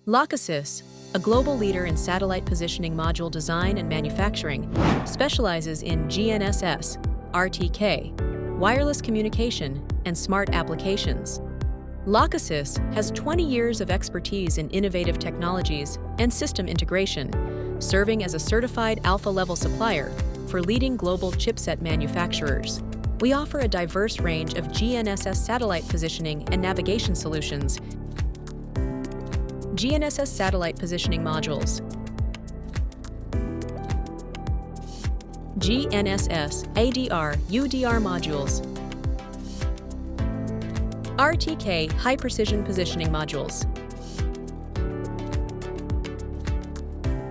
LOCOSYS, a global leader in satellite positioning module design and manufacturing, specializes in GNSS, RTK, wireless communication, and smart applications. LOCOSYS has 20 years of expertise in innovative technologies and system integration, serving as a certified alpha-level supplier for leading global chipset manufacturers. We offer a diverse range of GNSS satellite positioning and navigation solutions. GNSS satellite positioning modules. GNSS ADR UDR modules. RTK high precision positioning modules.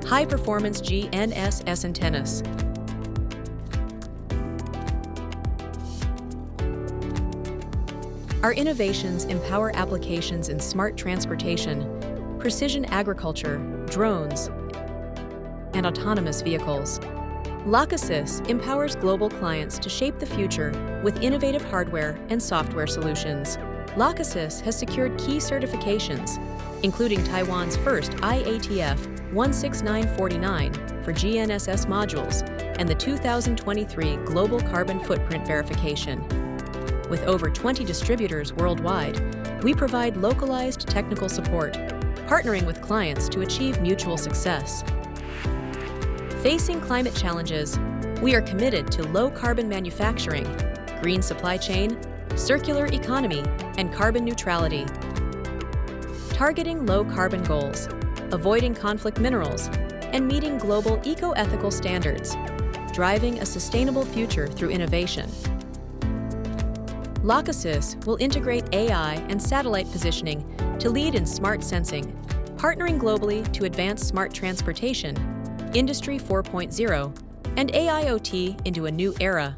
High performance GNSS antennas. Our innovations empower applications in smart transportation, precision agriculture, drones, and autonomous vehicles. LOCOSYS empowers global clients to shape the future with innovative hardware and software solutions. LOCOSYS has secured key certifications, including Taiwan's first IATF 16949 for GNSS modules and the 2023 Global Carbon Footprint Verification. With over 20 distributors worldwide, we provide localized technical support, partnering with clients to achieve mutual success. Facing climate challenges, we are committed to low-carbon manufacturing, green supply chain, circular economy, and carbon neutrality. Targeting low-carbon goals, avoiding conflict minerals, and meeting global eco-ethical standards, driving a sustainable future through innovation. LOCOSYS will integrate AI and satellite positioning to lead in smart sensing, partnering globally to advance smart transportation, Industry 4.0, and AIoT into a new era.